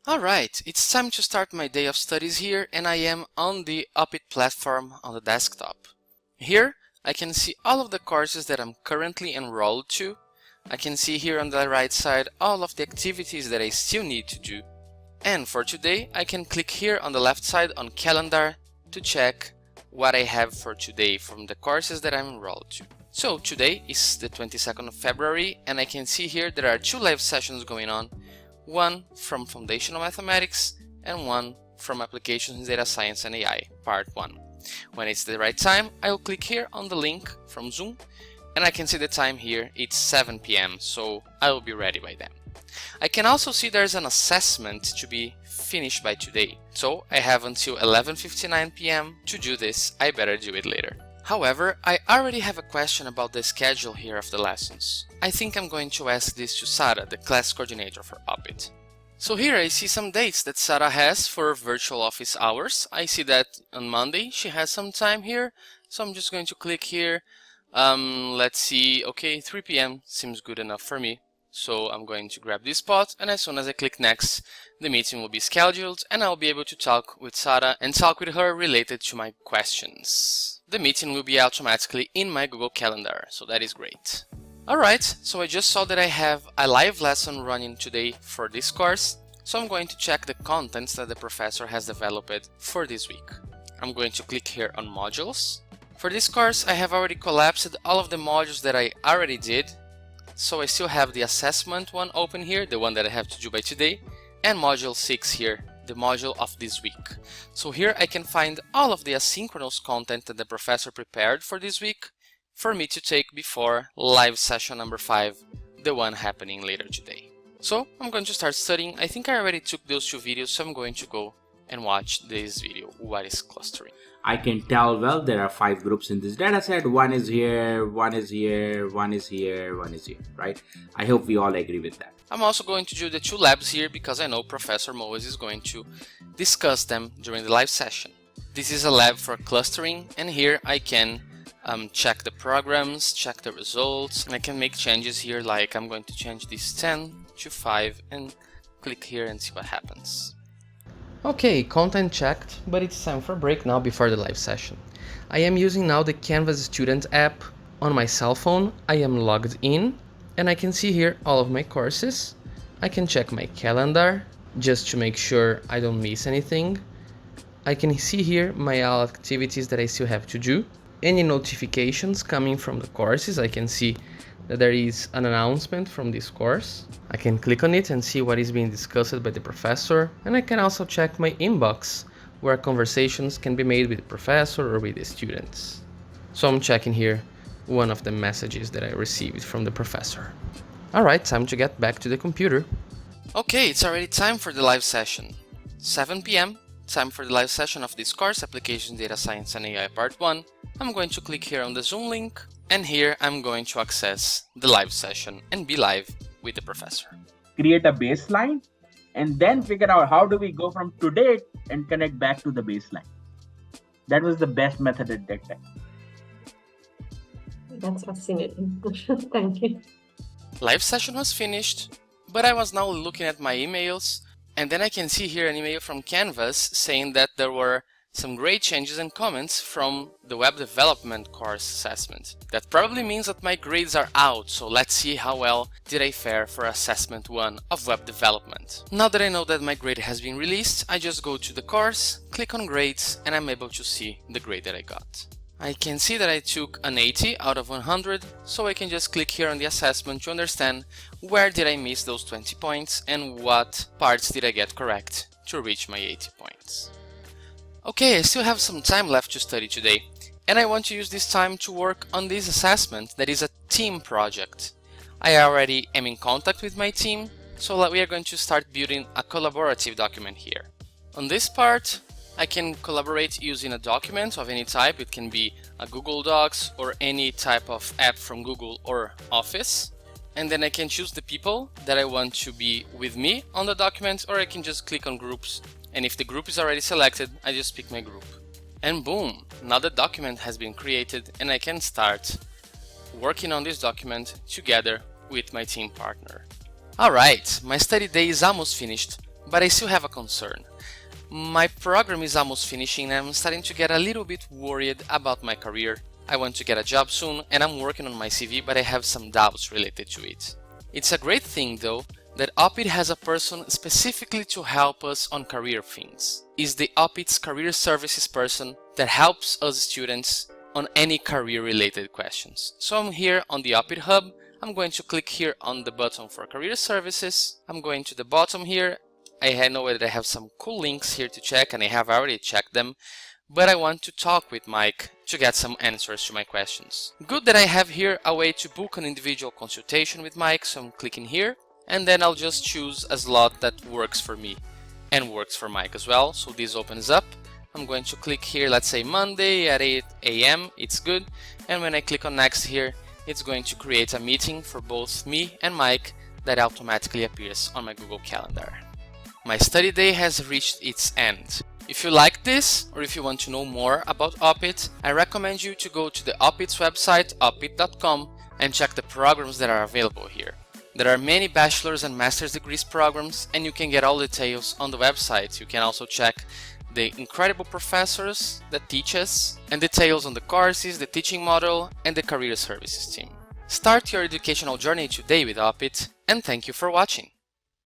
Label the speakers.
Speaker 1: Alright, it's time to start my day of studies here, and I am on the OPIT platform on the desktop. Here, I can see all of the courses that I'm currently enrolled to. I can see here on the right side all of the activities that I still need to do. And for today, I can click here on the left side on calendar to check what I have for today from the courses that I'm enrolled to. So today is the 22nd of February, and I can see here there are 2 live sessions going on. One from Foundational Mathematics and one from Applications in Data Science and AI, Part 1. When it's the right time, I will click here on the link from Zoom, and I can see the time here, it's 7 p.m, so I will be ready by then. I can also see there's an assessment to be finished by today, so I have until 11:59 p.m. to do this. I better do it later. However, I already have a question about the schedule here of the lessons. I think I'm going to ask this to Sarah, the class coordinator for OPIT. So here I see some dates that Sarah has for virtual office hours. I see that on Monday she has some time here, so I'm just going to click here. Let's see, okay, 3 p.m. seems good enough for me. So I'm going to grab this spot, and as soon as I click next, the meeting will be scheduled and I'll be able to talk with Sarah and talk with her related to my questions. The meeting will be automatically in my Google Calendar, so that is great. Alright, so I just saw that I have a live lesson running today for this course, so I'm going to check the contents that the professor has developed for this week. I'm going to click here on modules. For this course, I have already collapsed all of the modules that I already did. So I still have the assessment one open here, the one that I have to do by today, and module 6 here, the module of this week. So here I can find all of the asynchronous content that the professor prepared for this week for me to take before live session number 5, the one happening later today. So I'm going to start studying. I think I already took those 2 videos, so I'm going to go and watch this video, what is clustering.
Speaker 2: I can tell, well, there are 5 groups in this data set. One is here, one is here, one is here, one is here, right? I hope we all agree with that.
Speaker 1: I'm also going to do the 2 labs here because I know Professor Moes is going to discuss them during the live session. This is a lab for clustering, and here I can check the programs, check the results, and I can make changes here, like I'm going to change this 10 to 5 and click here and see what happens. Okay, content checked, but it's time for a break now before the live session. I am using now the Canvas Student app on my cell phone. I am logged in and I can see here all of my courses. I can check my calendar just to make sure I don't miss anything. I can see here my activities that I still have to do. Any notifications coming from the courses, I can see that there is an announcement from this course. I can click on it and see what is being discussed by the professor, and I can also check my inbox where conversations can be made with the professor or with the students. So I'm checking here one of the messages that I received from the professor. Alright, time to get back to the computer. Okay, it's already time for the live session. 7 p.m. time for the live session of this course, Applications Data Science and AI Part 1. I'm going to click here on the Zoom link, and here I'm going to access the live session and be live with the professor.
Speaker 3: Create a baseline and then figure out how do we go from today and connect back to the baseline. That was the best method at that time.
Speaker 4: That's fascinating. Thank you.
Speaker 1: Live session was finished, but I was now looking at my emails, and then I can see here an email from Canvas saying that there were some great changes and comments from the web development course assessment. That probably means that my grades are out, so let's see how well did I fare for assessment 1 of web development. Now that I know that my grade has been released, I just go to the course, click on grades, and I'm able to see the grade that I got. I can see that I took an 80 out of 100, so I can just click here on the assessment to understand where did I miss those 20 points and what parts did I get correct to reach my 80 points. Okay, I still have some time left to study today, and I want to use this time to work on this assessment that is a team project. I already am in contact with my team, so we are going to start building a collaborative document here. On this part, I can collaborate using a document of any type. It can be a Google Docs or any type of app from Google or Office. And then I can choose the people that I want to be with me on the document, or I can just click on groups. And if the group is already selected, I just pick my group. And boom, now the document has been created and I can start working on this document together with my team partner. Alright, my study day is almost finished, but I still have a concern. My program is almost finishing and I'm starting to get a little bit worried about my career. I want to get a job soon and I'm working on my CV, but I have some doubts related to it. It's a great thing though that OPIT has a person specifically to help us on career things. Is the OPIT's career services person that helps us students on any career related questions. So I'm here on the OPIT Hub. I'm going to click here on the button for career services. I'm going to the bottom here. I know that I have some cool links here to check and I have already checked them, but I want to talk with Mike to get some answers to my questions. Good that I have here a way to book an individual consultation with Mike, so I'm clicking here and then I'll just choose a slot that works for me and works for Mike as well. So this opens up. I'm going to click here, let's say Monday at 8 AM, it's good. And when I click on next here, it's going to create a meeting for both me and Mike that automatically appears on my Google Calendar. My study day has reached its end. If you like this, or if you want to know more about OPIT, I recommend you to go to the OPIT's website, opit.com, and check the programs that are available here. There are many bachelor's and master's degrees programs, and you can get all details on the website. You can also check the incredible professors that teach us, and details on the courses, the teaching model, and the career services team. Start your educational journey today with OPIT, and thank you for watching.